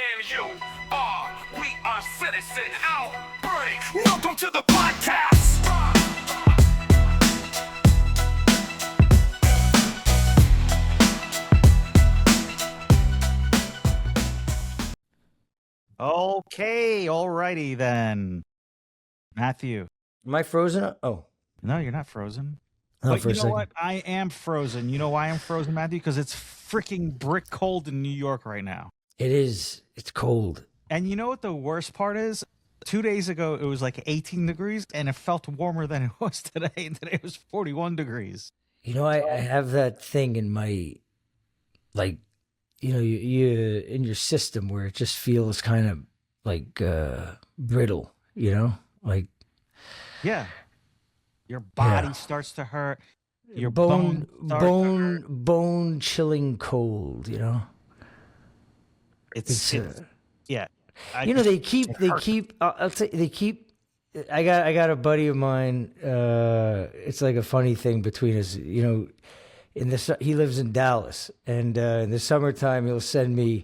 and you are. We are Citizen Outbreak. Welcome to the podcast. Okay, alrighty then. Matthew. Am I frozen? Oh. No, you're not frozen. Oh, but for a you know second. what? I am frozen. You know why I'm frozen, Matthew? Because it's freaking brick cold in New York right now. It is. It's cold. And you know what the worst part is? 2 days ago, it was like 18 degrees, and it felt warmer than it was today. And today it was 41 degrees. You know, I have that thing in my, like, you know, you in your system where it just feels kind of like brittle, you know? Like, yeah. Your body starts to hurt. Your bone chilling cold, you know? It's yeah. You know, they keep, I'll tell you, they keep, I got a buddy of mine, it's like a funny thing between us, you know, he lives in Dallas, and in the summertime he'll send me,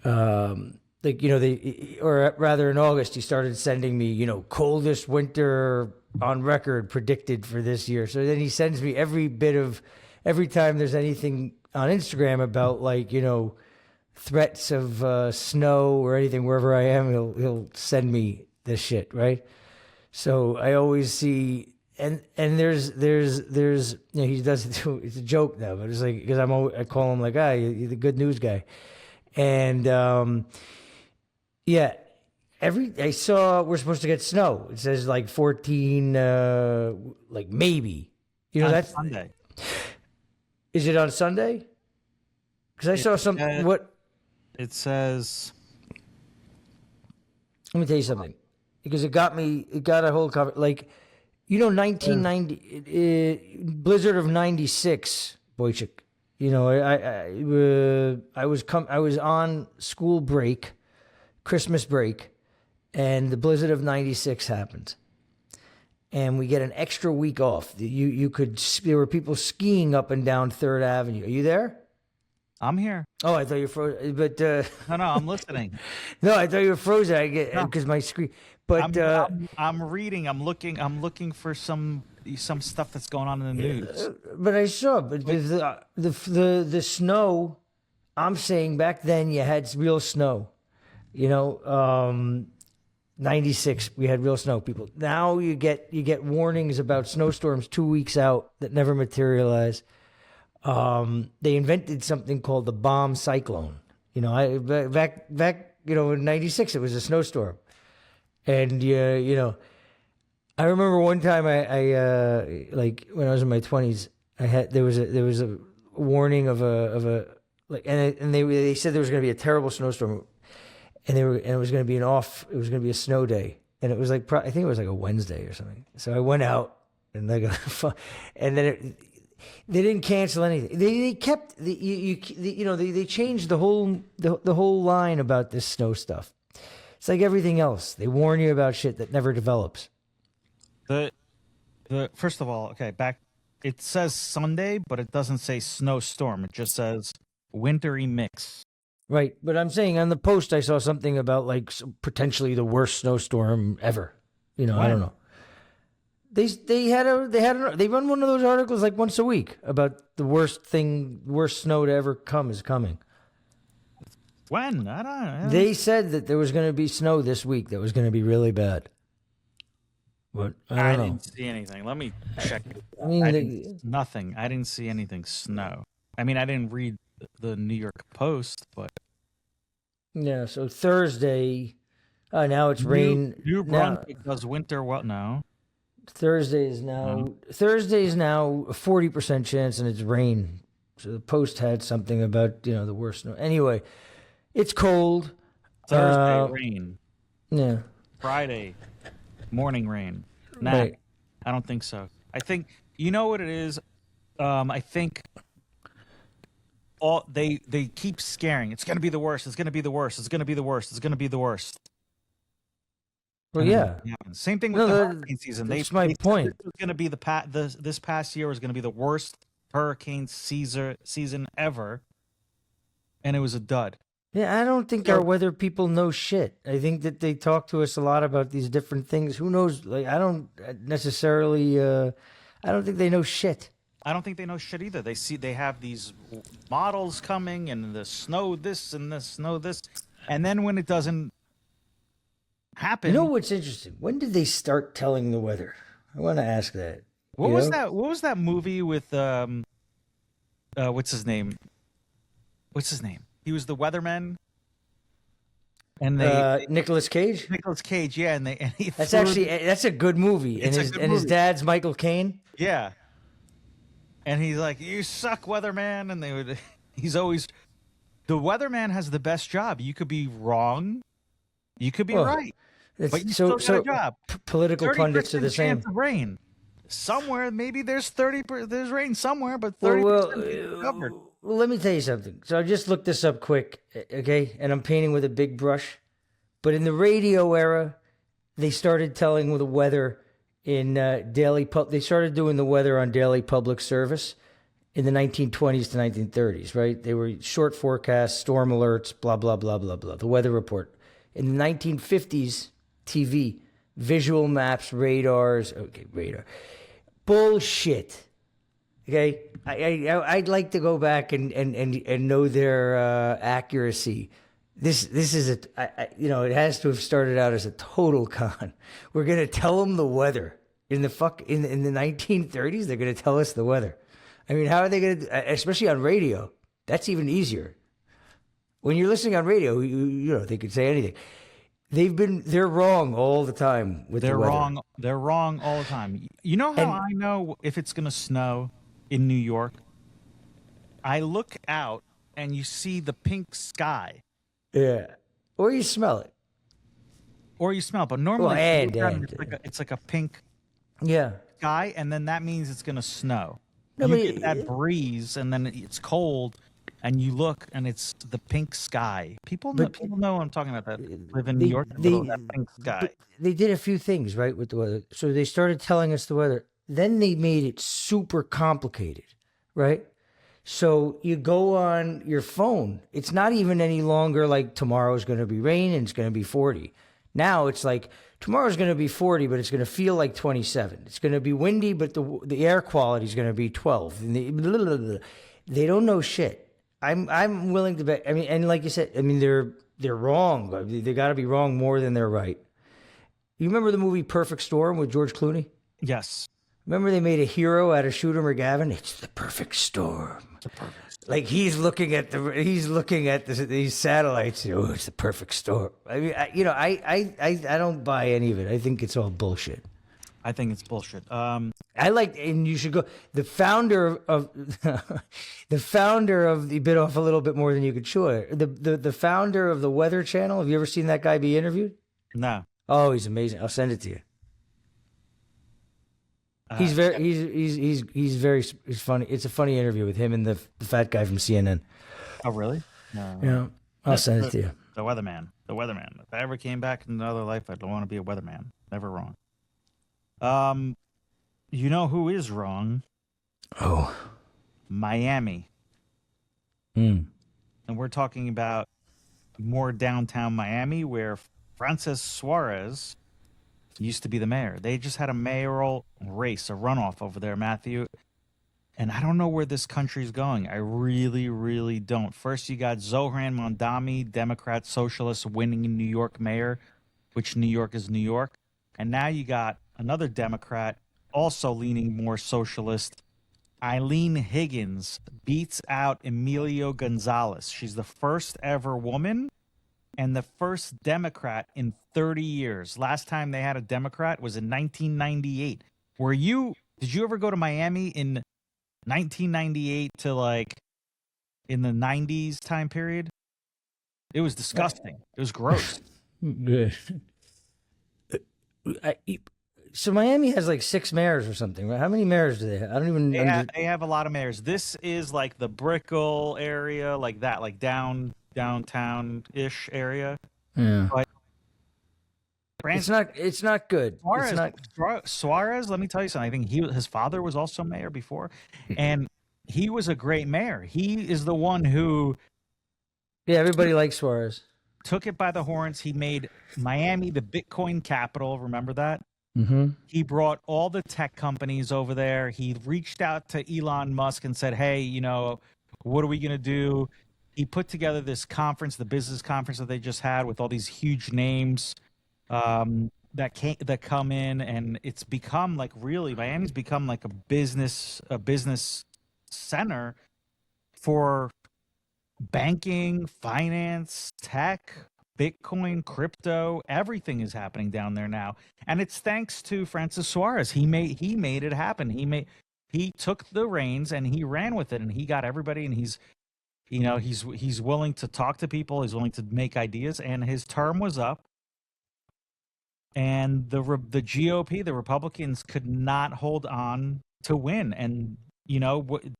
like, you know, or rather in August he started sending me, you know, coldest winter on record predicted for this year. So then he sends me every time there's anything on Instagram about, like, you know, threats of snow or anything wherever I am, he'll send me this shit, right? So I always see, and there's you know, he does it too, it's a joke now, but it's like, because I call him like, you're the good news guy, and yeah, I saw we're supposed to get snow. It says like 14, like maybe, you know, on that's Sunday. Is it on Sunday? Because I saw something. What? It says, Let me tell you something, because it got a whole cover. Like, you know, 1990 blizzard of '96, Boychuk. You know, I was on school break, Christmas break, and the blizzard of '96 happened, and we get an extra week off. There were people skiing up and down 3rd Avenue. Are you there? I'm here. Oh, I thought you were frozen, but No, I'm listening. no, I thought you were frozen. I get because my screen. But I'm reading. I'm looking for some stuff that's going on in the news. But I saw, but the snow. I'm saying back then you had real snow. You know, 96 we had real snow. People now you get warnings about snowstorms 2 weeks out that never materialize. They invented something called the bomb cyclone. You know, back you know, in '96 it was a snowstorm, and you know, I remember one time I like when I was in my 20s, there was a warning of a like, and they said there was going to be a terrible snowstorm, and it was going to be a snow day, and it was like I think it was like a Wednesday or something. So I went out and and then they didn't cancel anything. They kept you know, they changed the whole line about this snow stuff. It's like everything else. They warn you about shit that never develops. The first of all, okay, it says Sunday, but it doesn't say snowstorm. It just says wintry mix. Right, but I'm saying on the post I saw something about like potentially the worst snowstorm ever. You know, I don't know. They run one of those articles like once a week about the worst snow to ever come is coming. When? I don't know. They said that there was going to be snow this week that was going to be really bad. But I don't know. Didn't see anything. Let me check. I mean, nothing. I didn't see anything snow. I mean, I didn't read the New York Post, but yeah. So Thursday, now it's rain. New Brunswick does winter. What now? Thursday is now a 40% chance, and it's rain. So the Post had something about, you know, the worst snow. Anyway, it's cold. Thursday rain. Yeah. Friday morning rain. Nah, right. I don't think so. I think you know what it is. I think they keep scaring. It's gonna be the worst. It's gonna be the worst. It's gonna be the worst. It's gonna be the worst. Well, yeah. Same thing with the hurricane season. That's my point. This was going to be this past year was going to be the worst hurricane season ever, and it was a dud. Yeah, I don't think our weather people know shit. I think that they talk to us a lot about these different things. Who knows? Like, I don't necessarily. I don't think they know shit. I don't think they know shit either. They have these models coming and the snow this and the snow this, and then when it doesn't happen, You know what's interesting? When did they start telling the weather? I want to ask that. what You was know? that? What was that movie with what's his name? What's his name? He was the weatherman, and Nicolas Cage. Nicolas Cage, yeah, and he That's threw- actually that's a good movie. It's And a his good and his movie. dad's Michael Caine. yeah, and he's like, "You suck, weatherman," and they would. He's always the weatherman has the best job. You could be wrong, you could be Well, right, It's, but you still got a job. Political pundits are the 30% same. chance of rain. Somewhere, maybe there's there's rain somewhere, but Well, 30% covered. well, let me tell you something. So I just looked this up quick, okay? And I'm painting with a big brush. But in the radio era, they started telling the weather in they started doing the weather on daily public service in the 1920s to 1930s, right? They were short forecasts, storm alerts, blah blah blah blah blah. The weather report. In the 1950s, TV, visual maps, radars. Okay, radar. Bullshit. Okay, I'd like to go back and know their accuracy. This is it has to have started out as a total con. We're gonna tell them the weather in the 1930s. They're gonna tell us the weather. I mean, how are they gonna? Especially on radio, that's even easier. When you're listening on radio, you know they could say anything. They're wrong all the time with They're the weather. wrong. They're wrong all the time. You know how I know if it's going to snow in New York? I look out and you see the pink sky, Yeah, or you smell it. or you smell. But normally, Well, you look out and and- it's like a pink Yeah. sky, and then that means it's going to snow. No, you but get that breeze, and then it's cold, and you look, and it's the pink sky. People know what I'm talking about. That live in New York, that pink sky. They did a few things right with the weather. So they started telling us the weather. Then they made it super complicated, right? So you go on your phone. It's not even any longer like tomorrow's going to be rain and it's going to be 40. Now it's like tomorrow's going to be 40, but it's going to feel like 27. It's going to be windy, but the air quality is going to be 12. And they don't know shit. I'm willing to bet. I mean, and like you said, I mean they're wrong. But they got to be wrong more than they're right. You remember the movie Perfect Storm with George Clooney? Yes. Remember they made a hero out of Shooter McGavin? It's the perfect storm. Like he's looking at these satellites. Oh, it's the perfect storm. I mean, I don't buy any of it. I think it's all bullshit. I think it's bullshit. I like, and you should go. The founder of you bit off a little bit more than you could chew. The founder of the Weather Channel. Have you ever seen that guy be interviewed? No. Oh, he's amazing. I'll send it to you. He's funny. It's a funny interview with him and the fat guy from CNN. Oh, really? No. Yeah, I'll send it to you. The weatherman. The weatherman. If I ever came back in another life, I'd want to be a weatherman. Never wrong. You know who is wrong? Oh, Miami. Hmm. And we're talking about more downtown Miami, where Francis Suarez used to be the mayor. They just had a mayoral race, a runoff over there, Matthew. And I don't know where this country's going. I really, really don't. First, you got Zohran Mondami, Democrat socialist, winning in New York mayor, which New York is New York. And now you got another Democrat, also leaning more socialist. Eileen Higgins beats out Emilio Gonzalez. She's the first ever woman and the first Democrat in 30 years. Last time they had a Democrat was in 1998. Did you ever go to Miami in 1998 to like in the 90s time period? It was disgusting. It was gross. Good. So Miami has like 6 mayors or something, right? How many mayors do they have? I don't even. They have a lot of mayors. This is like the Brickell area, like that, like downtown-ish area. Yeah. But It's not good. Suarez, It's not. Suarez, let me tell you something. I think his father was also mayor before, and he was a great mayor. He is the one who Yeah, everybody likes Suarez. Took it by the horns. He made Miami the Bitcoin capital. Remember that? Mm-hmm. He brought all the tech companies over there. He reached out to Elon Musk and said, hey, what are we going to do? He put together this conference, the business conference that they just had with all these huge names that come in, and it's become like really Miami's become like a business center for banking, finance, tech, Bitcoin, crypto, everything is happening down there now. And it's thanks to Francis Suarez. He made it happen. He took the reins and he ran with it, and he got everybody, and he's willing to talk to people, he's willing to make ideas, and his term was up. And the GOP, the Republicans, could not hold on to win. And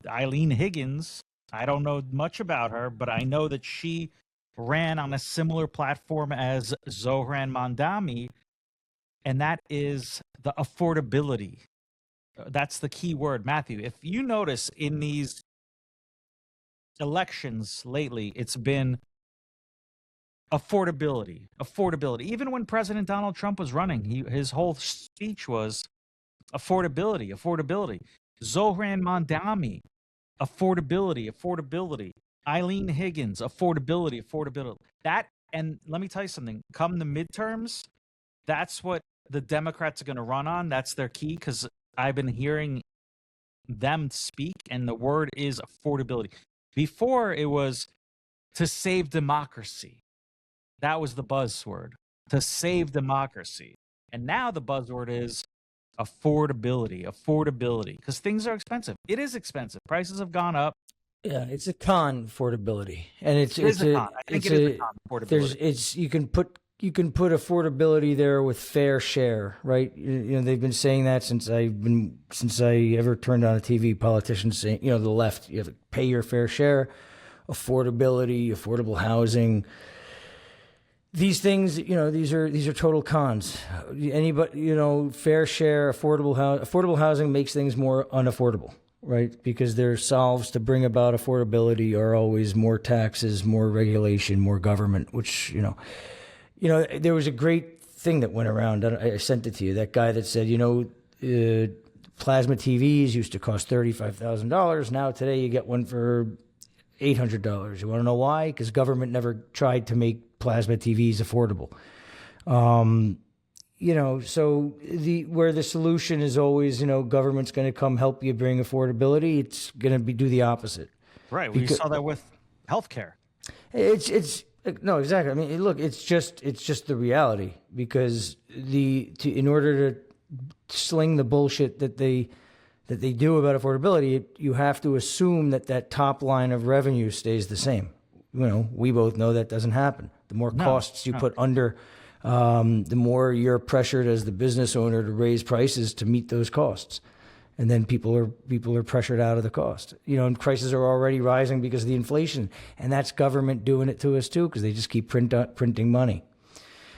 Eileen Higgins, I don't know much about her, but I know that she ran on a similar platform as Zohran Mamdani, and that is the affordability. That's the key word, Matthew. If you notice in these elections lately, it's been affordability. Even when President Donald Trump was running, his whole speech was affordability. Zohran Mamdani, affordability. Eileen Higgins, affordability. That, and let me tell you something, come the midterms, that's what the Democrats are going to run on. That's their key, because I've been hearing them speak, and the word is affordability. Before, it was to save democracy. That was the buzzword, to save democracy. And now the buzzword is affordability, because things are expensive. It is expensive. Prices have gone up. Yeah, it's a con affordability, and it's a con. I think it is a con affordability. You can put affordability there with fair share, right? They've been saying that since I ever turned on a TV. Politicians saying, the left, you have to pay your fair share, affordability, affordable housing. These things, these are total cons. Anybody, fair share, affordable housing makes things more unaffordable, right? Because their solves to bring about affordability are always more taxes, more regulation, more government, which, there was a great thing that went around. I sent it to you. That guy that said, plasma TVs used to cost $35,000. Now today you get one for $800. You want to know why? Because government never tried to make plasma TVs affordable. So where the solution is always, government's going to come help you bring affordability, it's going to do the opposite. Right. We saw that with healthcare. It's no, exactly. I mean, look, it's just the reality, because in order to sling the bullshit that they do about affordability, you have to assume that top line of revenue stays the same. We both know that doesn't happen. The more costs you put under, the more you're pressured as the business owner to raise prices to meet those costs. And then people are pressured out of the cost. And prices are already rising because of the inflation. And that's government doing it to us too, because they just keep printing money.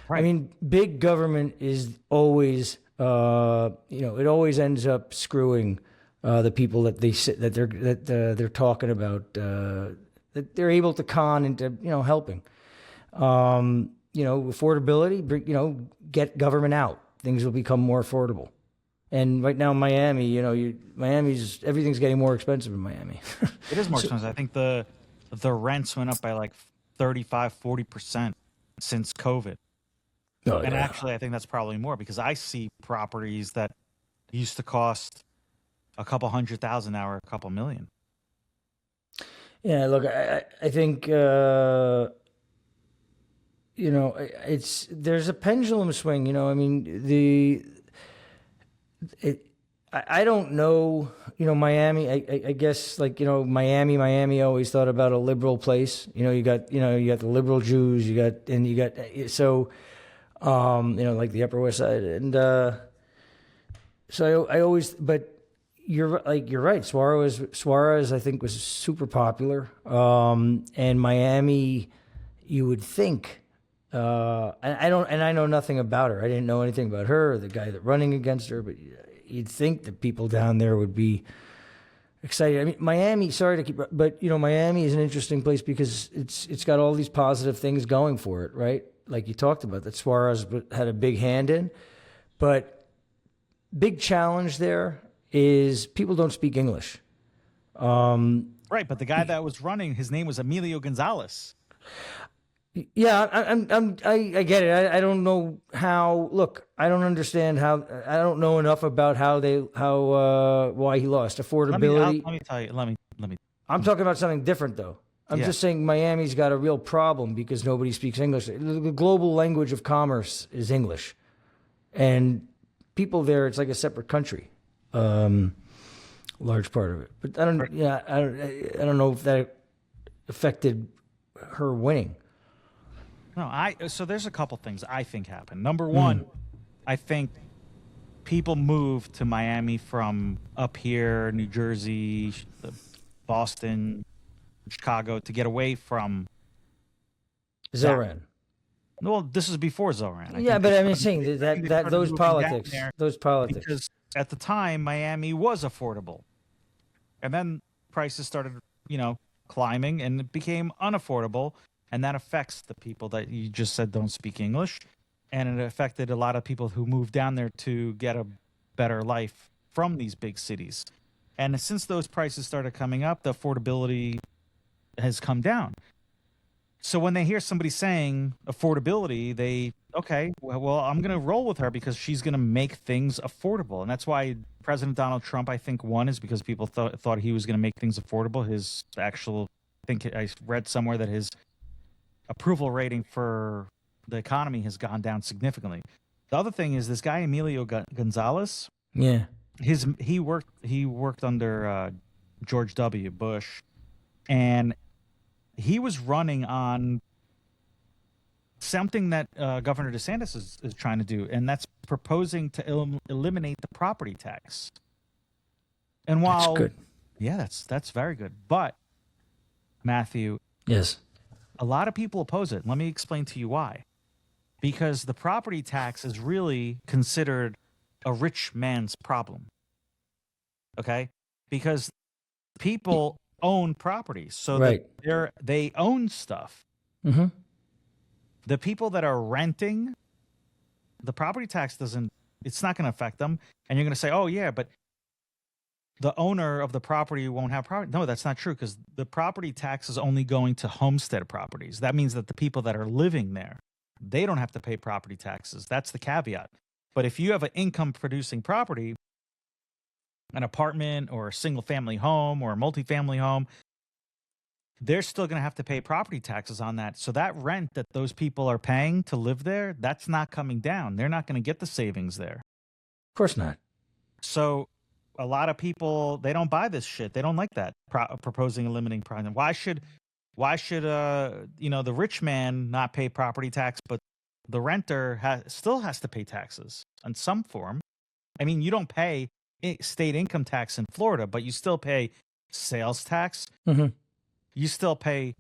Right. I mean, big government is always, it always ends up screwing the people that they're talking about, that they're able to con into, helping. Affordability, get government out. Things will become more affordable. And right now, Miami, everything's getting more expensive in Miami. It is more expensive. I think the rents went up by like 35-40% since COVID. Oh, and yeah. Actually, I think that's probably more, because I see properties that used to cost a couple $100,000 now or a couple million. Yeah, look, I think there's a pendulum swing. I mean, I don't know. Miami. I guess Miami always thought about a liberal place. You got the liberal Jews. You got like the Upper West Side, and so I always. But you're right. Suarez, I think, was super popular. And Miami, you would think. I know nothing about her. I didn't know anything about her or the guy that running against her, but you'd think that people down there would be, excited. I mean, Miami. Sorry to keep, but Miami is an interesting place because it's got all these positive things going for it, right? Like you talked about, that Suarez had a big hand in, but big challenge there is people don't speak English. Right, but the guy that was running, his name was Emilio Gonzalez. Yeah, I get it. I don't know how. Look, I don't understand how. I don't know enough about why he lost affordability. Let me tell you. Let me. I'm talking about something different, though. I'm just saying Miami's got a real problem because nobody speaks English. The global language of commerce is English, and people there, it's like a separate country. Large part of it, but I don't know if that affected her winning. No, so there's a couple things I think happened. Number one, I think people moved to Miami from up here, New Jersey, Boston, Chicago, to get away from Zoran. Well, this is before Zoran. But I'm saying that those politics, because at the time Miami was affordable, and then prices started, climbing, and it became unaffordable. And that affects the people that you just said don't speak English. And it affected a lot of people who moved down there to get a better life from these big cities. And since those prices started coming up, the affordability has come down. So when they hear somebody saying affordability, well, I'm going to roll with her because she's going to make things affordable. And that's why President Donald Trump, I think, won, is because people thought he was going to make things affordable. I think I read somewhere that his approval rating for the economy has gone down significantly. The other thing is this guy Emilio Gonzalez. Yeah, he worked under George W. Bush, and he was running on something that Governor DeSantis is trying to do, and that's proposing to eliminate the property tax. And while that's good. Yeah, that's very good. But Matthew, yes. A lot of people oppose it. Let me explain to you why. Because the property tax is really considered a rich man's problem. Okay? Because people own property. So right. they own stuff. Mm-hmm. The people that are renting, the property tax it's not going to affect them. And you're going to say, oh, yeah, but the owner of the property won't have property. No, that's not true, because the property tax is only going to homestead properties. That means that the people that are living there, they don't have to pay property taxes. That's the caveat. But if you have an income-producing property, an apartment or a single-family home or a multifamily home, they're still going to have to pay property taxes on that. So that rent that those people are paying to live there, that's not coming down. They're not going to get the savings there. Of course not. So a lot of people, they don't buy this shit. They don't like that proposing eliminating property. Why should the rich man not pay property tax, but the renter still has to pay taxes in some form? I mean, you don't pay state income tax in Florida, but you still pay sales tax. Mm-hmm. You still pay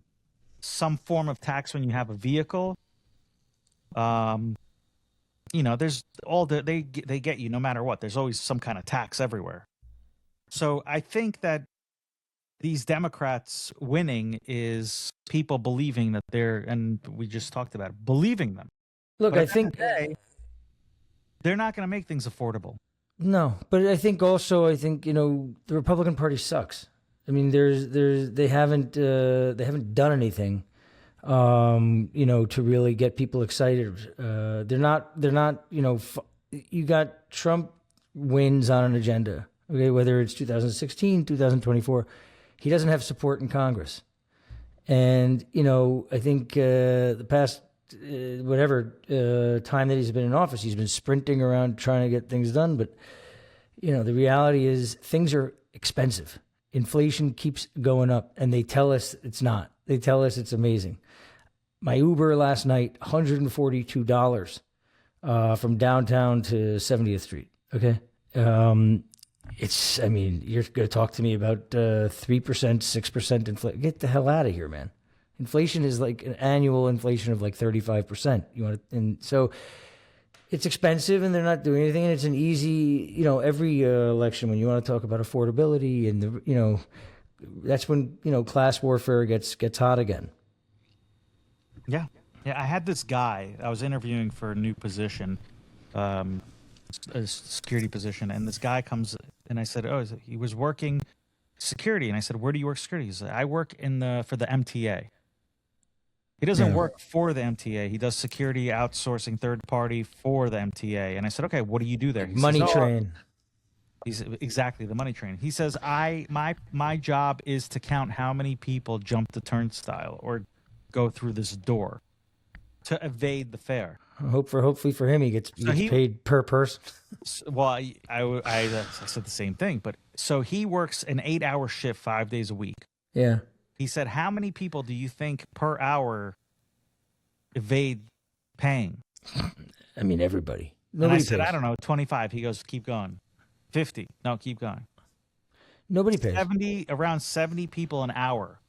some form of tax when you have a vehicle. There's they get you no matter what. There's always some kind of tax everywhere. So I think that these Democrats winning is people believing that and we just talked about it, believing them. Look, I think they're not going to make things affordable. No, but I think the Republican Party sucks. I mean, they haven't done anything, to really get people excited. They're not. You got Trump wins on an agenda. Okay, whether it's 2016, 2024, he doesn't have support in Congress, and I think the past time that he's been in office, he's been sprinting around trying to get things done. But the reality is things are expensive. Inflation keeps going up, and they tell us it's not. They tell us it's amazing. My Uber last night, $142 from downtown to 70th Street. Okay. You're going to talk to me about 3%, 6% inflation. Get the hell out of here, man. Inflation is like an annual inflation of like 35%. And so It's expensive, and they're not doing anything. And it's an easy, every election when you want to talk about affordability and that's when class warfare gets hot again. Yeah. Yeah, I had this guy. I was interviewing for a new position, a security position, and this guy comes and I said, "Oh, he was working security." And I said, "Where do you work security?" He said, "I work for the MTA." He doesn't work for the MTA. He does security outsourcing third party for the MTA. And I said, "Okay, what do you do there?" He Money says, train. He's exactly the money train. He says, my job is to count how many people jump the turnstile or go through this door to evade the fare. Hopefully for him, he gets paid per person. Well, I said the same thing, but so he works an 8-hour shift 5 days a week. Yeah. He said, "How many people do you think per hour evade paying?" I mean, everybody. And I Nobody said, pays. "I don't know, 25." He goes, "Keep going." 50. No, keep going. Nobody pays. Around 70 people an hour.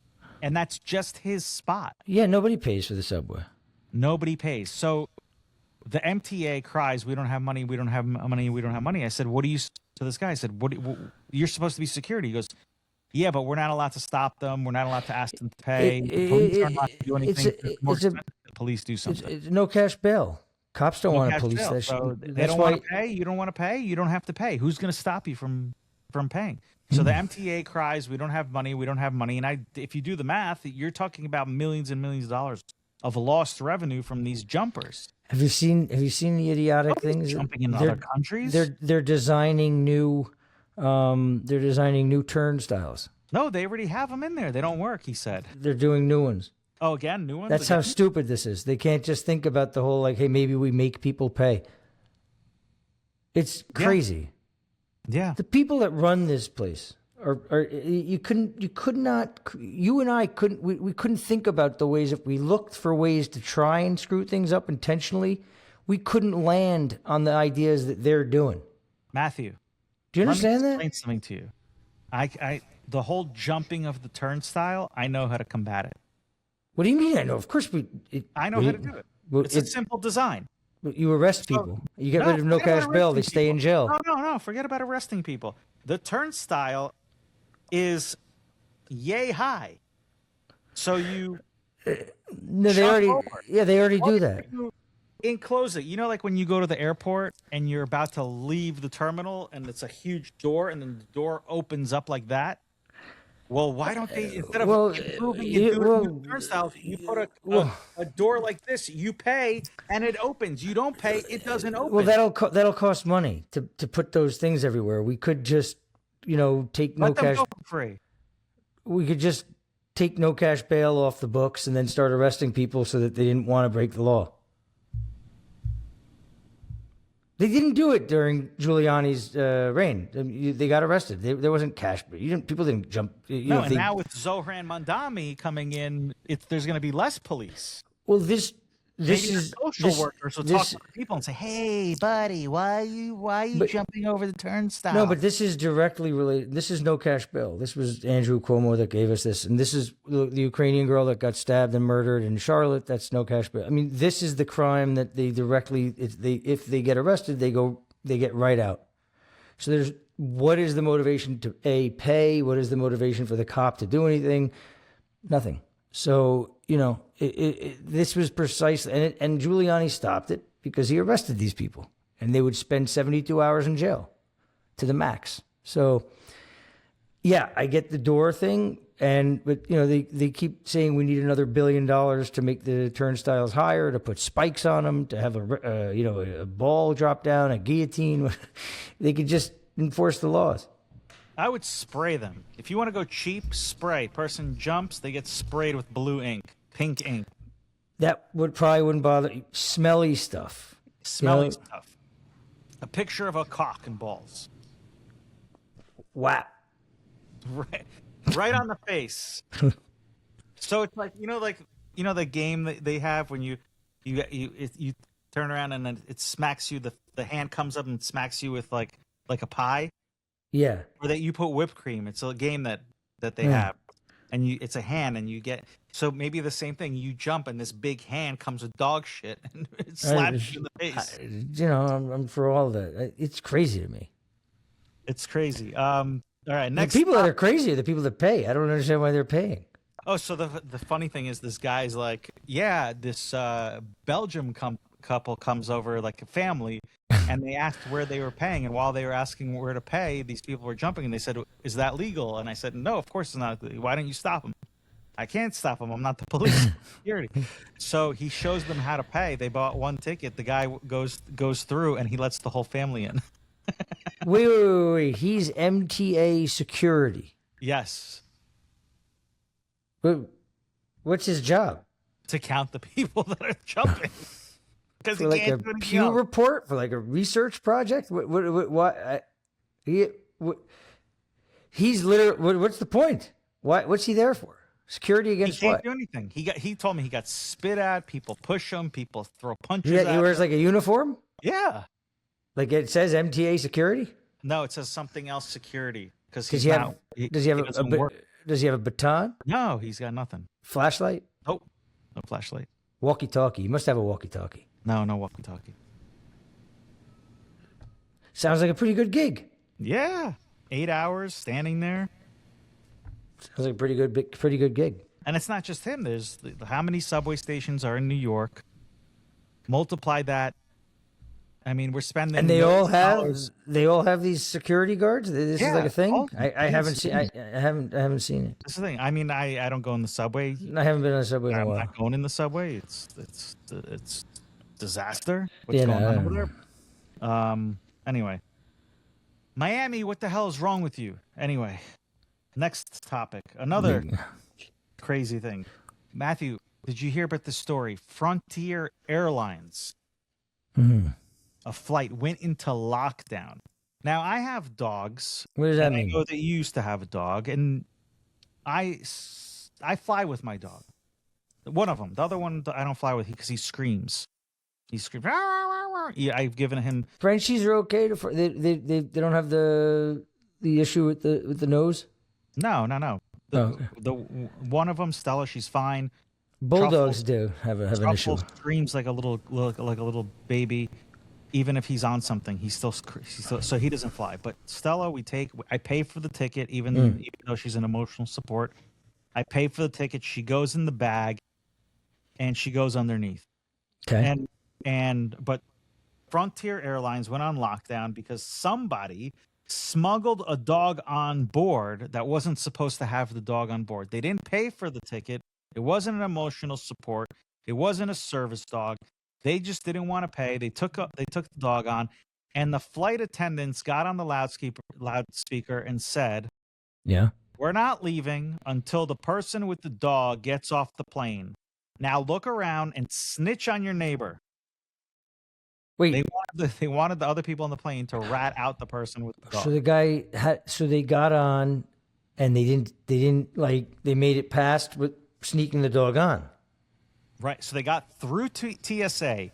And that's just his spot. Yeah, nobody pays for the subway. Nobody pays. So the MTA cries, "We don't have money, we don't have money, we don't have money." I said, "What do you," to this guy, I said, "You're supposed to be security." He goes, "Yeah, but we're not allowed to stop them. We're not allowed to ask them to pay. The police aren't allowed to do anything. It's more expensive if the police do something." It's no cash bail. Cops don't want to cash police bail. that So shit. they don't want to pay. You don't want to pay. You don't have to pay. Who's going to stop you from paying? So the MTA cries, "We don't have money. We don't have money." And if you do the math, you're talking about millions and millions of dollars of lost revenue from these jumpers. Have you seen the idiotic things? Jumping in other countries. They're designing new turnstiles. No, they already have them in there. They don't work, he said. They're doing new ones. Oh, again, new ones? That's how stupid this is. They can't just think about the whole hey, maybe we make people pay. It's crazy. Yeah. The people that run this place we couldn't think about the ways, if we looked for ways to try and screw things up intentionally, we couldn't land on the ideas that they're doing. Matthew. Do you understand let me that? explain something to you. The whole jumping of the turnstile, I know how to combat it. What do you mean? I know. Of course I know how to do it. It's a simple design. You arrest people. You get rid of no cash bail. They stay in jail. No. Forget about arresting people. The turnstile is yay high. So you they already do that. Enclose it. You know, like when you go to the airport and you're about to leave the terminal and it's a huge door and then the door opens up like that? Well, why don't they, instead of improving and turnstiles, you put a door like this, you pay and it opens. You don't pay, it doesn't open. Well, that'll cost money to put those things everywhere. We could just, take no Let them cash. go for free. We could just take no cash bail off the books and then start arresting people so that they didn't want to break the law. They didn't do it during Giuliani's reign. They got arrested. There wasn't cash. People didn't jump. And now with Zohran Mandami coming in, there's going to be less police. Well, this Maybe social workers will talk to people and say, "Hey, buddy, why are you jumping over the turnstile?" No, but this is directly related. This is no cash bail. This was Andrew Cuomo that gave us this, and this is the Ukrainian girl that got stabbed and murdered in Charlotte. That's no cash bail. I mean, this is the crime that they directly, if they get arrested, they get right out. So what is the motivation to pay? What is the motivation for the cop to do anything? Nothing. So this was precise, and Giuliani stopped it because he arrested these people, and they would spend 72 hours in jail to the max. So, yeah, I get the door thing, but they keep saying we need another $1 billion to make the turnstiles higher, to put spikes on them, to have a ball drop down, a guillotine. They could just enforce the laws. I would spray them. If you want to go cheap, spray. Person jumps, they get sprayed with blue ink, pink ink. That wouldn't bother you. Smelly stuff. Smelly stuff. A picture of a cock and balls. Wow. Right on the face. So it's like the game that they have when you turn around and then it smacks you. The hand comes up and smacks you with like a pie. Yeah. Or that you put whipped cream. It's a game that they have. and it's a hand, and you get so maybe the same thing. You jump, and this big hand comes with dog shit and it slaps you in the face. I'm for all that. It's crazy to me. It's crazy. All right, The next. people that are crazy are the people that pay. I don't understand why they're paying. Oh, so the funny thing is, this guy's like, yeah, this Belgium couple comes over, like a family, and they asked where they were paying, and while they were asking where to pay, these people were jumping, and they said, "Is that legal?" And I said, "No, of course it's not. Why don't you stop them?" I can't stop them. I'm not the police security. So he shows them how to pay. They bought one ticket. The guy goes through, and he lets the whole family in. Wait. He's MTA security. Yes, What's his job? to count the people that are jumping. Because he For like a can't do anything Pew else. report? For like a research project? He's literally. What's the point? What's he there for? Security He against can't what? do anything. He told me he got spit at. People push him. People throw punches. He at wears him. like a uniform? Yeah. Like it says MTA security? No, it says something else. Security. Because Does he's he not. have? Does he have doesn't work. Does he have a baton? No, he's got nothing. Flashlight? Nope. No flashlight. Walkie-talkie? You must have a walkie-talkie. No walkie-talkie. Sounds like a pretty good gig. Yeah. 8 hours standing there. Sounds like a pretty good gig. And it's not just him. There's how many subway stations are in New York? Multiply that. I mean, we're spending. And $millions. they all have these security guards. This is like a thing. all- I haven't seen. I haven't seen it. That's the thing. I mean, I don't go in the subway. I haven't been on a subway in a I'm while. not going in the subway. It's disaster. What's Yeah, going no, on I over don't there? Anyway, Miami, what the hell is wrong with you? Anyway, next topic. Another crazy thing. Matthew, did you hear about this story? Frontier Airlines, a flight went into lockdown. Now, I have dogs. What does that and mean? I know that you used to have a dog, and I fly with my dog. One of them. The other one I don't fly with because he screams. He screams. "Rah, rah, rah, rah." Yeah, I've given him. Frenchies are okay to. They don't have the issue with the nose. No. Oh, The one of them, Stella, she's fine. Bulldogs do have an issue. Truffle screams like a little baby. Even if he's on something, he's still so he doesn't fly. But Stella, I pay for the ticket, even though she's an emotional support. I pay for the ticket. She goes in the bag, and she goes underneath. Okay. But Frontier Airlines went on lockdown because somebody smuggled a dog on board that wasn't supposed to have the dog on board. They didn't pay for the ticket. It wasn't an emotional support. It wasn't a service dog. They just didn't want to pay. They took the dog on, and the flight attendants got on the loudspeaker and said, Yeah. "We're not leaving until the person with the dog gets off the plane. Now look around and snitch on your neighbor." Wait. They wanted the other people on the plane to rat out the person with the dog. So the guy they got on, and they didn't they made it past with sneaking the dog on. Right. So they got through to TSA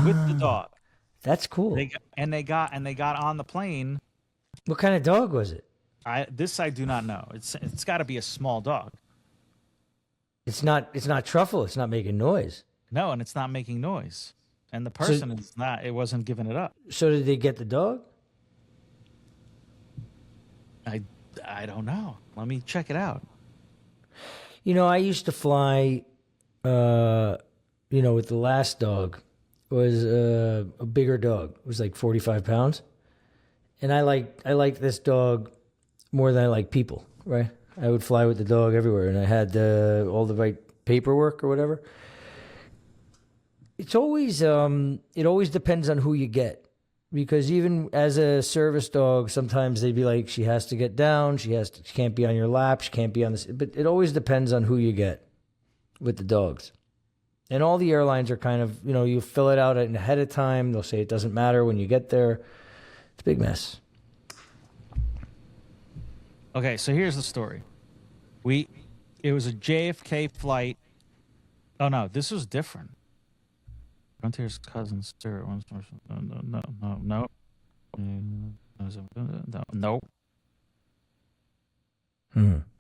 with the dog. That's cool. They got on the plane. What kind of dog was it? I do not know. It's got to be a small dog. It's not truffle. It's not making noise. No, and it's not making noise. And the person is not. It wasn't giving it up. So did they get the dog? I don't know. Let me check it out. I used to fly. With the last dog, it was a bigger dog. It was like 45 pounds, and I like this dog more than I like people. Right? I would fly with the dog everywhere, and I had all the right paperwork or whatever. It's always it always depends on who you get, because even as a service dog, sometimes they'd be like, she has to get down, she can't be on your lap, she can't be on this. But it always depends on who you get with the dogs. And all the airlines are kind of, you fill it out ahead of time. They'll say it doesn't matter when you get there. It's a big mess. Okay, so here's the story. It was a JFK flight. Oh no, this was different. Frontier's cousin Stuart once more. No.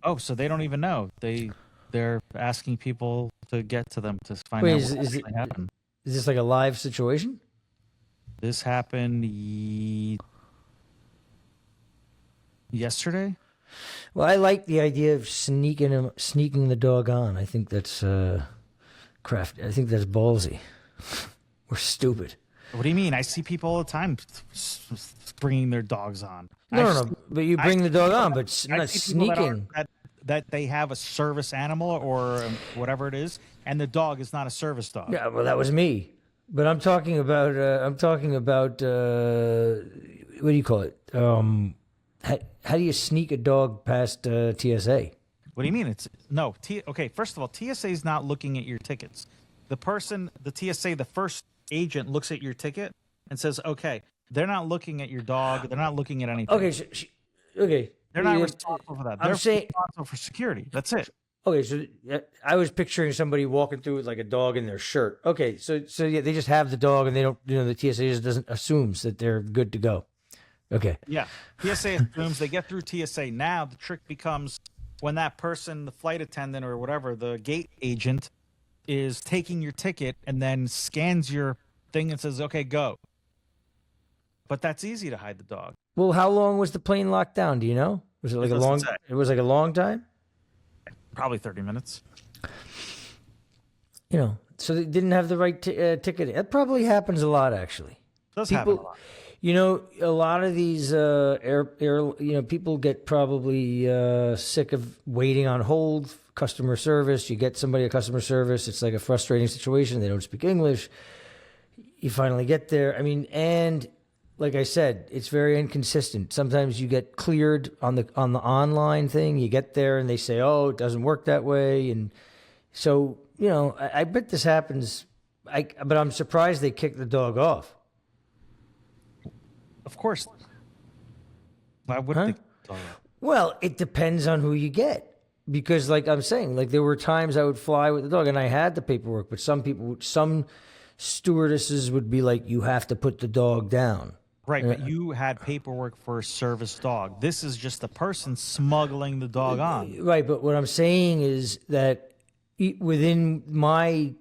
Oh, so they don't even know. They're asking people to get to them to find Wait, out is what it actually happened. is this like a live situation? This happened yesterday. Well, I like the idea of sneaking the dog on. I think that's crafty. I think that's ballsy. We're stupid. What do you mean? I see people all the time bringing their dogs on. No. But you bring the dog on, but I not see people sneaking. that they have a service animal or whatever it is, and the dog is not a service dog. Yeah, well, that was me. But I'm talking about. What do you call it? How do you sneak a dog past TSA? What do you mean? Okay, first of all, TSA is not looking at your tickets. The TSA, the first agent looks at your ticket and says, okay, they're not looking at your dog. They're not looking at anything. Okay, okay. They're not responsible for that. They're responsible for security. That's it. Okay, so I was picturing somebody walking through with like a dog in their shirt. Okay, so yeah, they just have the dog and they don't, the TSA just doesn't assumes that they're good to go. Okay. Yeah. TSA assumes they get through TSA. Now the trick becomes when that person, the flight attendant or whatever, the gate agent is taking your ticket and then scans your thing and says, okay, go. But that's easy to hide the dog. Well, how long was the plane locked down? Do you know? Was it like It was like a long time? Probably 30 minutes. So they didn't have the right ticket. It probably happens a lot, actually. Does happen a lot. A lot of these people get probably sick of waiting on hold, customer service. You get somebody at customer service. It's like a frustrating situation. They don't speak English. You finally get there. I mean, and like I said, it's very inconsistent. Sometimes you get cleared on the online thing. You get there and they say, "Oh, it doesn't work that way." And so, I bet this happens. But I'm surprised they kicked the dog off. Of course. Why would they? Well, it depends on who you get. Because like I'm saying, like there were times I would fly with the dog and I had the paperwork, but some stewardesses would be like, you have to put the dog down. Right, but you had paperwork for a service dog. This is just a person smuggling the dog on. Right, but what I'm saying is that within my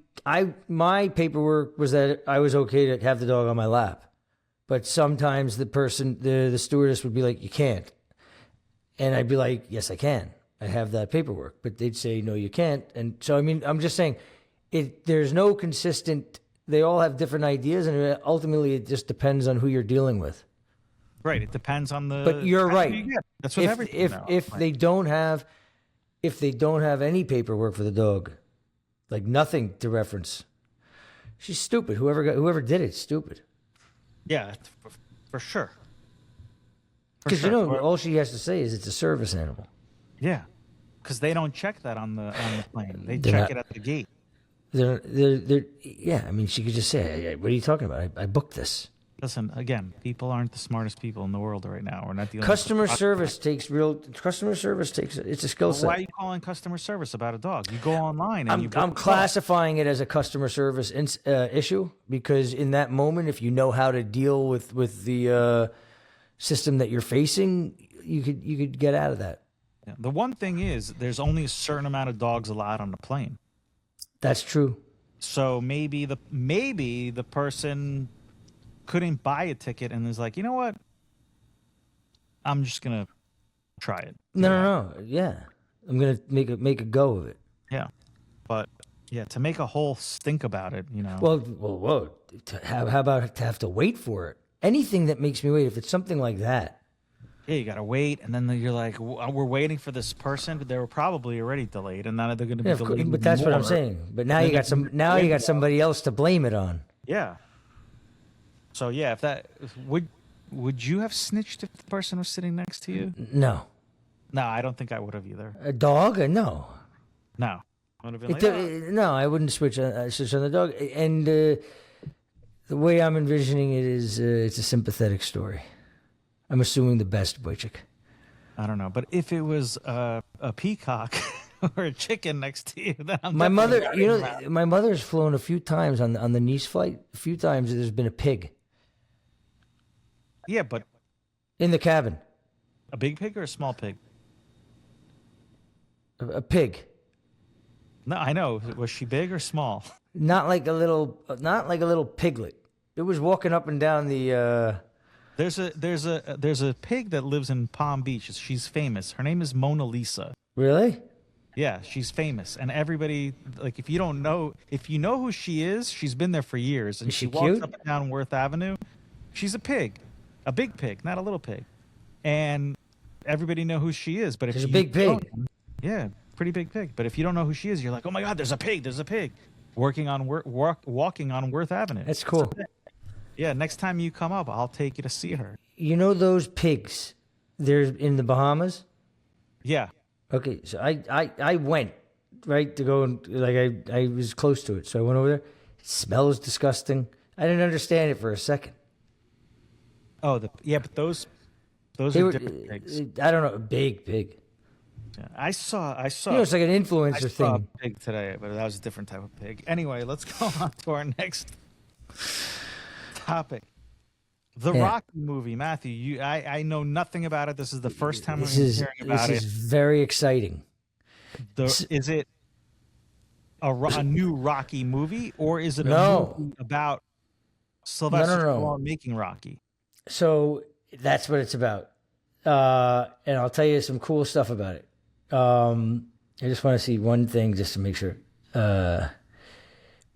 paperwork was that I was okay to have the dog on my lap. But sometimes the stewardess would be like, you can't. And I'd be like, yes, I can. I have that paperwork. But they'd say, no, you can't. And so, I mean, I'm just saying, there's no consistent, they all have different ideas. And ultimately, it just depends on who you're dealing with. Right. It depends on the. But you're right. That's what everything. If they don't have any paperwork for the dog, like nothing to reference, she's stupid. Whoever did it's stupid. Yeah, for sure. Because all she has to say is it's a service animal. Yeah, because they don't check that on the plane. They check it at the gate. Yeah, I mean, she could just say, hey, "What are you talking about? I booked this." Listen, again, people aren't the smartest people in the world right now. We're not dealing. Customer service takes it's a skill set. Why are you calling customer service about a dog? You go online and I'm classifying it as a customer service issue because in that moment, if you know how to deal with the system that you're facing, you could get out of that. Yeah. The one thing is, there's only a certain amount of dogs allowed on the plane. That's true. So maybe the person couldn't buy a ticket and is like, you know what? I'm just gonna try it. No. Yeah, I'm gonna make a go of it. Yeah, but yeah, to make a whole stink about it, Well, how about to have to wait for it? Anything that makes me wait, if it's something like that. Yeah, you gotta wait, and then you're like, we're waiting for this person, but they were probably already delayed, and now they're gonna be delayed. But that's what I'm saying. But now you got somebody else to blame it on. Yeah. So yeah, would you have snitched if the person was sitting next to you? No. No, I don't think I would have either. A dog? No. No. I would have been like, no, I wouldn't switch on the dog. And the way I'm envisioning it is, it's a sympathetic story. I'm assuming the best, Wojciech. I don't know, but if it was a peacock or a chicken next to you, then I'm my mother's flown a few times on the Nice flight. A few times there's been a pig. Yeah, but in the cabin. A big pig or a small pig? A pig. No, I know. Was she big or small? Not like a little piglet. It was walking up and down the. There's a pig that lives in Palm Beach. She's famous. Her name is Mona Lisa. Really? Yeah, she's famous, and everybody, like, if you know who she is, she's been there for years, and Is she she walks cute? up and down Worth Avenue. She's a pig, a big pig, not a little pig, and everybody know who she is. But if She's a you big pig. don't- yeah, pretty big pig. But if you don't know who she is, you're like, oh my God, there's a pig, walking on Worth Avenue. That's cool. Yeah, next time you come up, I'll take you to see her. You know those pigs? They're in the Bahamas. Yeah, Okay, so I went right to go and like I was close to it, so I went over there. It smells disgusting. I didn't understand it for a second. but those They are were, different pigs. I don't know, a big pig. Yeah, I saw. You know, it's like an I influencer saw a thing. pig today, but that was a different type of pig. Anyway, let's go on to our next topic. The Yeah. Rocky movie, Matthew. I know nothing about it. This is the first time I'm This is hearing about this it. is very exciting. Is it a new Rocky movie, or is it a No. movie about Sylvester No. Stallone making Rocky? So that's what it's about, and I'll tell you some cool stuff about it. I just want to see one thing just to make sure.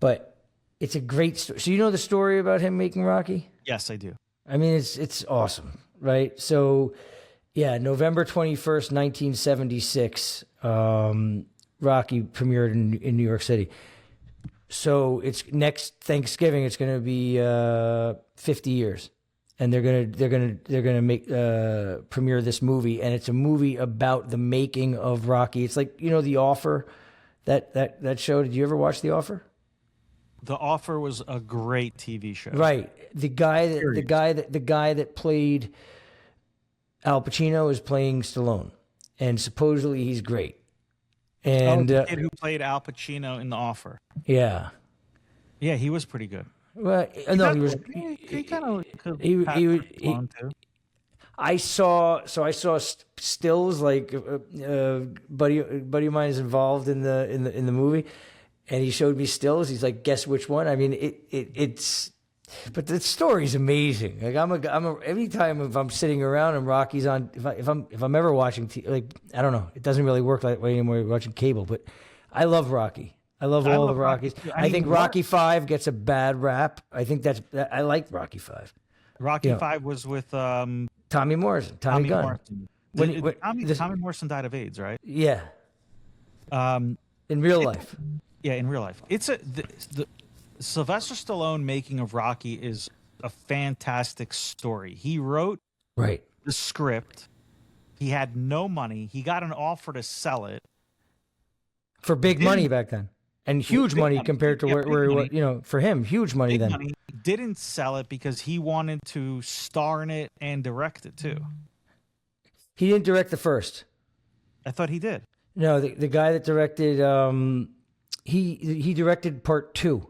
But it's a great story. So you know the story about him making Rocky? Yes, I do. I mean, it's awesome, right? So, yeah, November 21st, 1976, Rocky premiered in New York City. So it's next Thanksgiving. It's going to be 50 years, and they're gonna make premiere this movie, and it's a movie about the making of Rocky. It's like, you know, The Offer, that show. Did you ever watch The Offer? The Offer was a great TV show. Right. The guy that played Al Pacino is playing Stallone, and supposedly he's great. And the kid who played Al Pacino in The Offer. yeah, Yeah, he was pretty good. well, no, he was. He kind of. he- I saw stills like buddy of mine is involved in the movie, and he showed me stills. He's like, guess which one? I mean, it's. But the story's amazing. Like every time if I'm sitting around and Rocky's on, if I'm ever watching, like, I don't know, it doesn't really work that way anymore. Watching cable, but I love Rocky. I love all the Rockies. Rocky. I think Rocky V gets a bad rap. I think I like Rocky V. Rocky Yeah. 5 was with Tommy Morrison, Tommy Tommy Gunn. Morrison. When- Tommy Morrison died of AIDS, right? Yeah, Um, in real life. yeah, in real life. It's the Sylvester Stallone making of Rocky is a fantastic story. He wrote Right. the script. He had no money. He got an offer to sell it. For big money back then. And huge big money money. compared to Yeah, where big he was, money. you know, for him, huge money Big then. money. Didn't sell it because he wanted to star in it and direct it too. He didn't direct the first. I thought he did. No, the guy that directed, he directed part 2.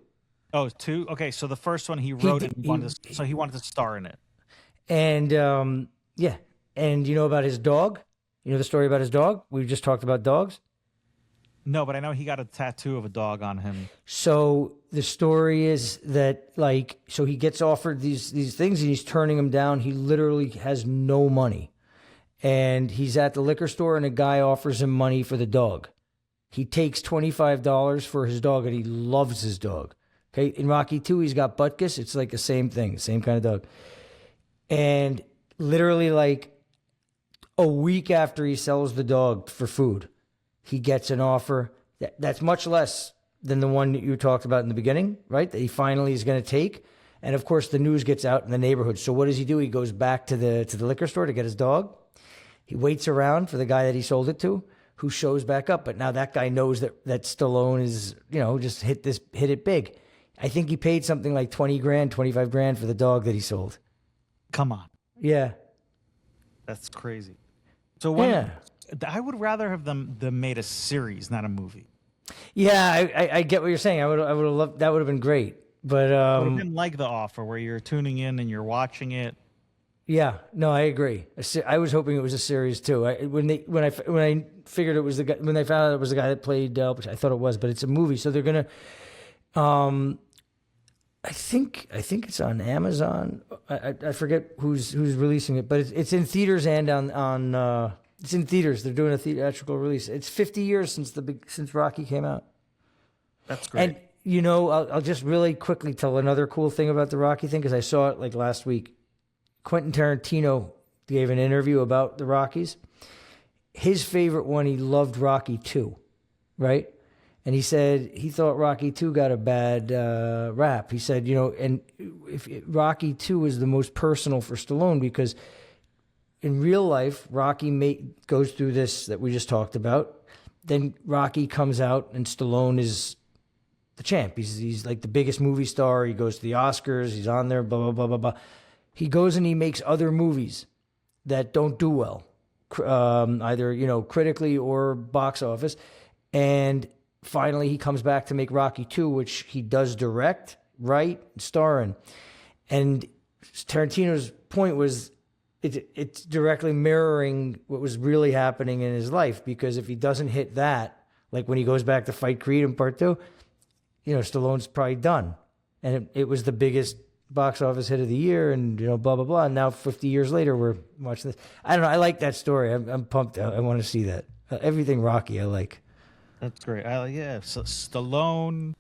Oh, two. Okay, so the first one he wrote did- it. So he wanted to star in it. And yeah, and you know about his dog? You know the story about his dog? We just talked about dogs. No, but I know he got a tattoo of a dog on him. So the story is that, like, so he gets offered these things and he's turning them down. He literally has no money, and he's at the liquor store and a guy offers him money for the dog. He takes $25 for his dog and he loves his dog. Okay, in Rocky 2, he's got Butkus. It's like the same thing, same kind of dog. And literally, like a week after he sells the dog for food, he gets an offer that's much less than the one that you talked about in the beginning, right? That he finally is going to take. And of course, the news gets out in the neighborhood. So what does he do? He goes back to the liquor store to get his dog. He waits around for the guy that he sold it to, who shows back up. But now that guy knows that Stallone is, you know, just hit it big. I think he paid something like 20 grand, 25 grand for the dog that he sold. Come on, Yeah. that's crazy. So when Yeah. I would rather have them made a series, not a movie. Yeah, I get what you're saying. I would have loved that. Would have been great. But I didn't like The Offer, where you're tuning in and you're watching it. Yeah, no, I agree. I was hoping it was a series too. When I figured it was the guy, when they found out it was the guy that played, which I thought it was, but it's a movie, so they're gonna. I think it's on Amazon. I forget who's releasing it, but it's in theaters and on it's in theaters. They're doing a theatrical release. It's 50 years since Rocky came out. That's great. And I'll just really quickly tell another cool thing about the Rocky thing because I saw it like last week. Quentin Tarantino gave an interview about the Rockies. His favorite one, he loved Rocky 2, right? And he said he thought Rocky 2 got a bad rap. He said, and if Rocky 2 is the most personal for Stallone because in real life, Rocky goes through this that we just talked about. Then Rocky comes out and Stallone is the champ. He's like the biggest movie star. He goes to the Oscars. He's on there, blah, blah, blah, blah, blah. He goes and he makes other movies that don't do well, either, critically or box office. And finally, he comes back to make Rocky 2, which he does direct, write, star in. And Tarantino's point was it's directly mirroring what was really happening in his life because if he doesn't hit that, like when he goes back to fight Creed in Part 2, Stallone's probably done. And it was the biggest box office hit of the year and, blah, blah, blah. And now 50 years later, we're watching this. I don't know. I like that story. I'm pumped. I want to see that. Everything Rocky, I like. That's great. Yeah. So Stallone.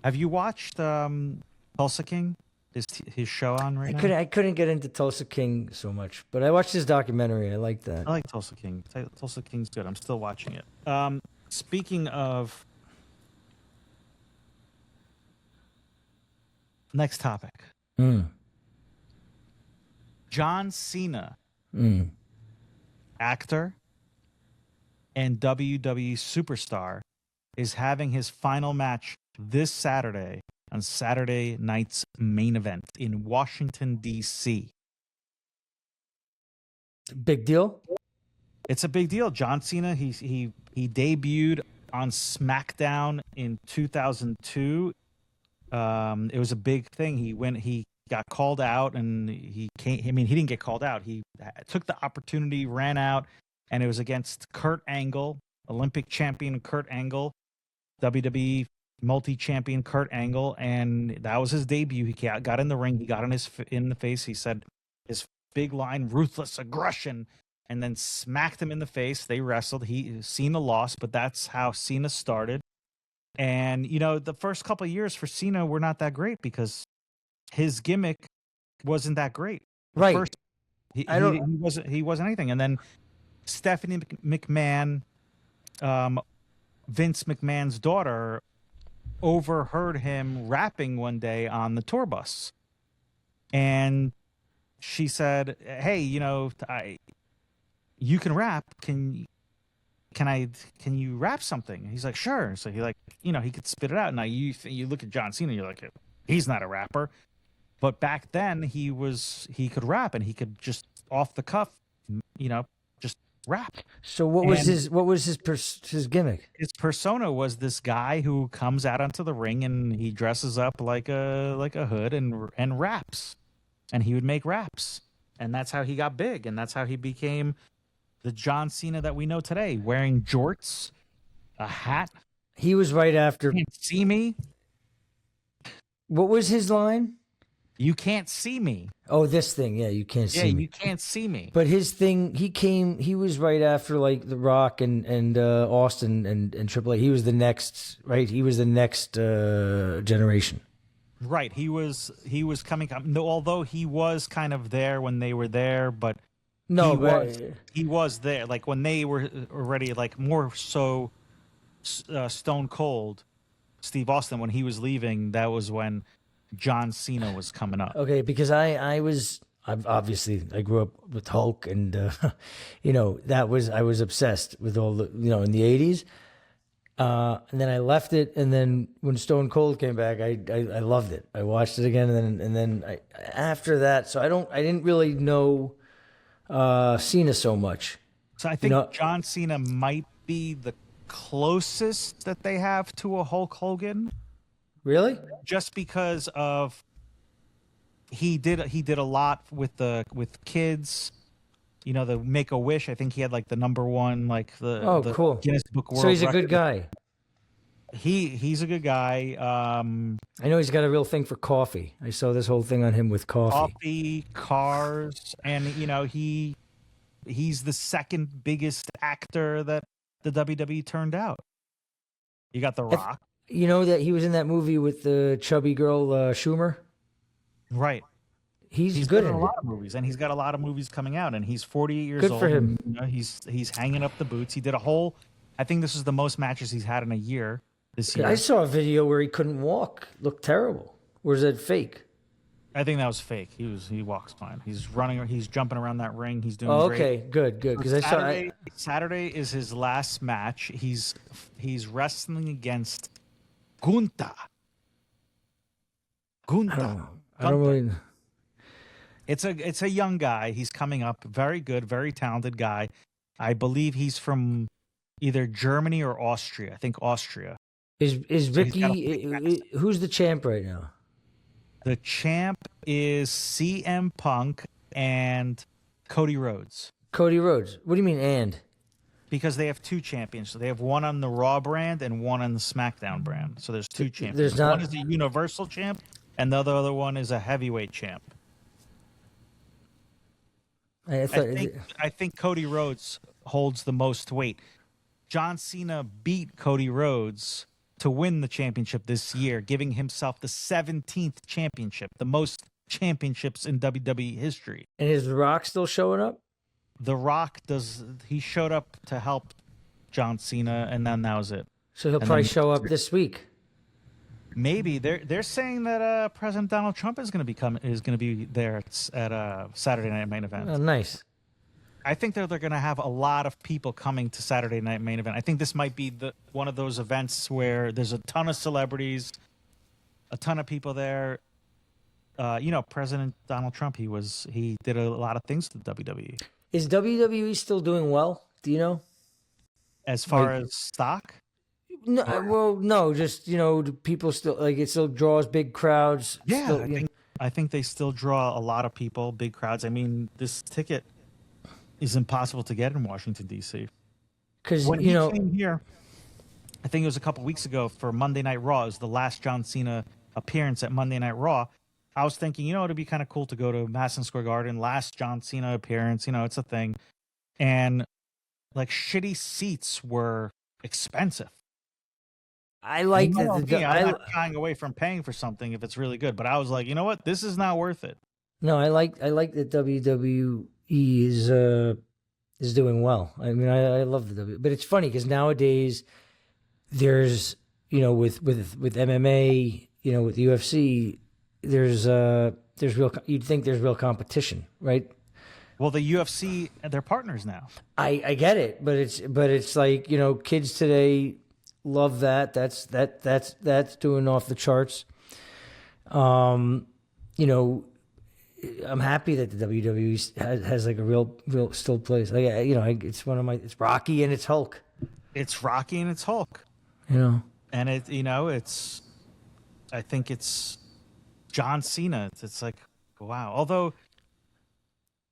Have you watched Tulsa King? His show on right now? I couldn't get into Tulsa King so much, but I watched his documentary. I like that. I like Tulsa King. Tulsa King's good. I'm still watching it. Speaking of next topic. John Cena, actor and WWE superstar, is having his final match this Saturday on Saturday night's main event in Washington, D.C. Big deal? It's a big deal. John Cena, he debuted on SmackDown in 2002. It was a big thing. He got called out and he didn't get called out. He took the opportunity, ran out, and it was against Kurt Angle, Olympic champion Kurt Angle, WWE multi-champion Kurt Angle, and that was his debut. He got in the ring. He got in the face. He said his big line, "Ruthless aggression," and then smacked him in the face. They wrestled. Cena lost, but that's how Cena started. And the first couple of years for Cena were not that great because his gimmick wasn't that great. Right. First, he wasn't anything. And then Stephanie McMahon, Vince McMahon's daughter, overheard him rapping one day on the tour bus, and she said, "Hey, you can rap. Can you rap something?" And he's like, "Sure." So he could spit it out. Now you look at John Cena, you're like, he's not a rapper, but back then he could rap and he could just off the cuff, just rap. So what was his gimmick? His persona was this guy who comes out onto the ring and he dresses up like a hood and raps, and he would make raps, and that's how he got big, and that's how he became the John Cena that we know today, wearing jorts, a hat. He was right after. You can't see me. What was his line? You can't see me. Oh, this thing. Yeah, you can't see me. Yeah, you can't see me. But his thing, he was right after like The Rock and Austin and Triple H. He was the next, right? He was the next generation. Right. He was coming up. No, although he was kind of there when they were there, but he was there. Like when they were already like more so Stone Cold, Steve Austin, when he was leaving, that was when John Cena was coming up. Okay, because I grew up with Hulk and I was obsessed with all the in the 80s. And then I left it, and then when Stone Cold came back, I loved it. I watched it again, and then after that, so I didn't really know Cena so much. So I think John Cena might be the closest that they have to a Hulk Hogan. Really? Just because of he did a lot with kids. You know, the Make a Wish. I think he had like the #1, like the cool. Guinness Book World So he's a Record. good guy. He's a good guy. I know he's got a real thing for coffee. I saw this whole thing on him with coffee. Coffee, cars, and you know he's the second biggest actor that the WWE turned out. You got The Rock, You know that he was in that movie with the chubby girl Schumer. right? He's good in in a it. lot of movies, and he's got a lot of movies coming out, and he's 48 years Good old. for him. And, you know, he's hanging up the boots. He did a whole. I think this is the most matches he's had in a year this year. I saw a video where he couldn't walk. Looked terrible. Or is that fake? I think that was fake. He walks fine. He's running. He's jumping around that ring. He's doing Oh, great. okay, good. Because I saw. Saturday is his last match. He's wrestling against Gunta. I don't know. I don't really. It's a young guy. He's coming up. Very good, very talented guy. I believe he's from either Germany or Austria. I think Austria. Is he's got a Ricky? Who's the champ right now? The champ is CM Punk and Cody Rhodes. Cody Rhodes. What do you mean and? Because they have two champions. So they have one on the Raw brand and one on the SmackDown brand. So there's two champions. There's not- One is a Universal champ, and the other one is a heavyweight champ. I think Cody Rhodes holds the most weight. John Cena beat Cody Rhodes to win the championship this year, giving himself the 17th championship, the most championships in WWE history. And is The Rock still showing up? The Rock he showed up to help John Cena, and then that was it. So he'll And probably then- show up this week. Maybe they're saying that President Donald Trump is going to be there at Saturday Night Main Event. Oh, nice. I think they're going to have a lot of people coming to Saturday Night Main Event. I think this might be one of those events where there's a ton of celebrities, a ton of people there. You know, President Donald Trump, he did a lot of things to WWE. Is WWE still doing well? Do you know? As far as stock, No, well, no, just do people still like it? Still draws big crowds. yeah, still, I think they still draw a lot of people, big crowds. I mean, this ticket is impossible to get in Washington D.C. because When he came here, I think it was a couple weeks ago for Monday Night Raw. It was the last John Cena appearance at Monday Night Raw. I was thinking, it'd be kind of cool to go to Madison Square Garden, last John Cena appearance. It's a thing, and like shitty seats were expensive. I like that. I'm not shying away from paying for something if it's really good, but I was like, you know what, this is not worth it. No, I like that WWE is doing well. I mean, I love the W, but it's funny because nowadays there's with MMA, with the UFC, there's real. You'd think there's real competition, right? Well, the UFC, they're partners now. I get it, but it's like kids today love that. That's doing off the charts. I'm happy that the WWE has like a real still place. Like it's it's Rocky and it's Hulk. It's Rocky and it's Hulk. And it's I think it's John Cena. It's like, wow. Although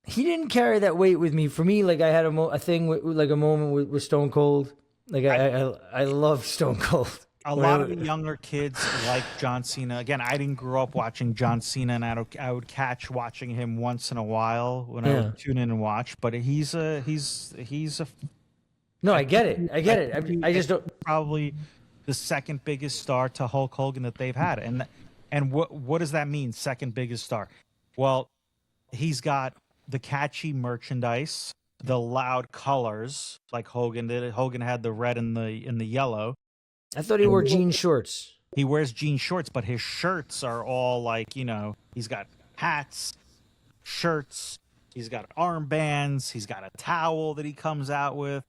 he didn't carry that weight with me. For me, like I had a thing like a moment with Stone Cold. Like I love Stone Cold. A lot of the younger kids like John Cena. Again, I didn't grow up watching John Cena, and I would catch watching him once in a while when I would tune in and watch. But he's a. No, I get it. I just don't. Probably the second biggest star to Hulk Hogan that they've had, and what does that mean? Second biggest star. Well, he's got the catchy merchandise, the loud colors like Hogan did. Hogan had the red and the yellow. I thought he wore jean shorts. He wears jean shorts, but his shirts are all like, he's got hats, shirts, he's got armbands, he's got a towel that he comes out with.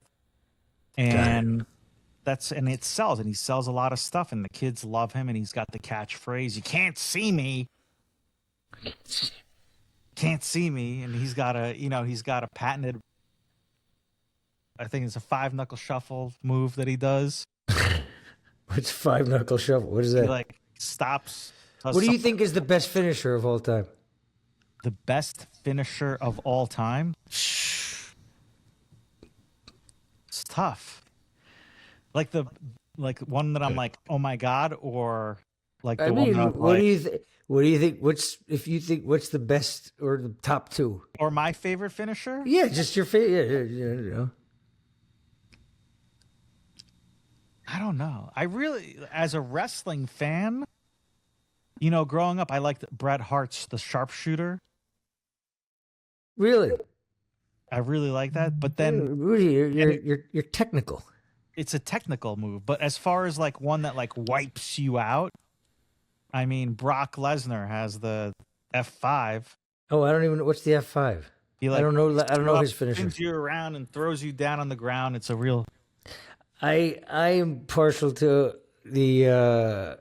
And it sells, and he sells a lot of stuff, and the kids love him, and he's got the catchphrase, "You can't see me." Can't see me, and he's got a patented, I think it's a 5-knuckle shuffle move that he does. What's 5-knuckle shuffle? What is that? He like stops. What do you think is the best finisher of all time? the best finisher of all time. It's tough. Like one that I'm like, oh my god, or like the I one mean, that I'm what like, do you think? What do you think? What's the best or the top two? or my favorite finisher? Yeah, just your favorite. Yeah. I don't know. I really, as a wrestling fan, you know, growing up, I liked Bret Hart's the sharpshooter. Really, I really like that. But then Rudy, you're technical. it's a technical move. But as far as like one that like wipes you out, I mean, Brock Lesnar has the F5. Oh, I don't even know what's the F5. He I don't know his finisher. Spins you around and throws you down on the ground. It's a real. I am partial to the.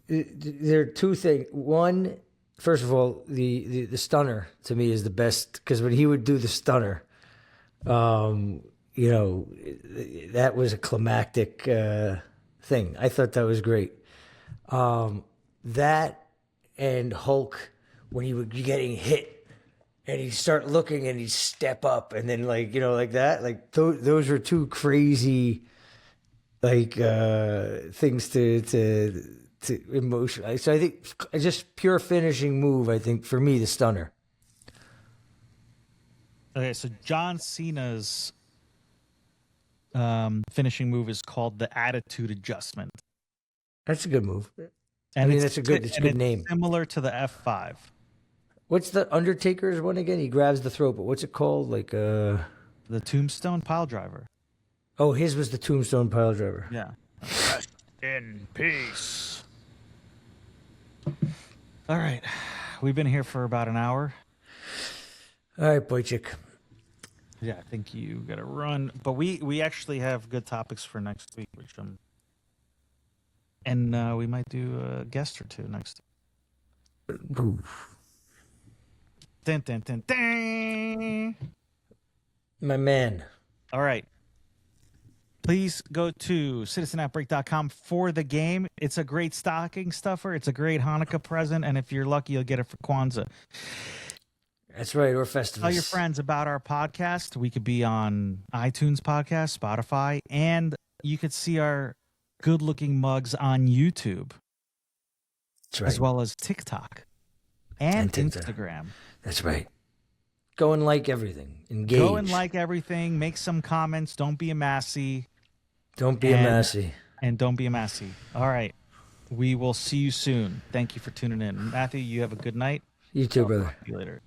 There are two things. One, first of all, the stunner to me is the best because when he would do the stunner, you know, that was a climactic thing. I thought that was great. That and Hulk when he would be getting hit and he'd start looking and he'd step up and then like, you know, like that, like those are two crazy like things to emotion. So I think just pure finishing move, I think for me, the stunner. Okay, so John Cena's finishing move is called the Attitude Adjustment. That's a good move. And that's a good name. Similar to the F5. What's the Undertaker's one again? He grabs the throat, but what's it called? Like the Tombstone Pile Driver. Oh, his was the Tombstone Pile Driver. Yeah. Rest in peace. All right. We've been here for about an hour. All right, Boychik. Yeah, I think you got to run. But we actually have good topics for next week, which and we might do a guest or two next week. Dun, dun, dun, dun. My man. All right. Please go to citizenoutbreak.com for the game. It's a great stocking stuffer. It's a great Hanukkah present. And if you're lucky, you'll get it for Kwanzaa. That's right, or Festivus. Tell your friends about our podcast. We could be on iTunes podcast, Spotify, and you could see our good-looking mugs on YouTube. That's right. As well as TikTok and TikTok. Instagram. That's right. Go and like everything. Engage. Go and like everything. Make some comments. Don't be a massy. Don't be a massy. And don't be a massy. All right. We will see you soon. Thank you for tuning in. Matthew, you have a good night. You too, brother. See you later.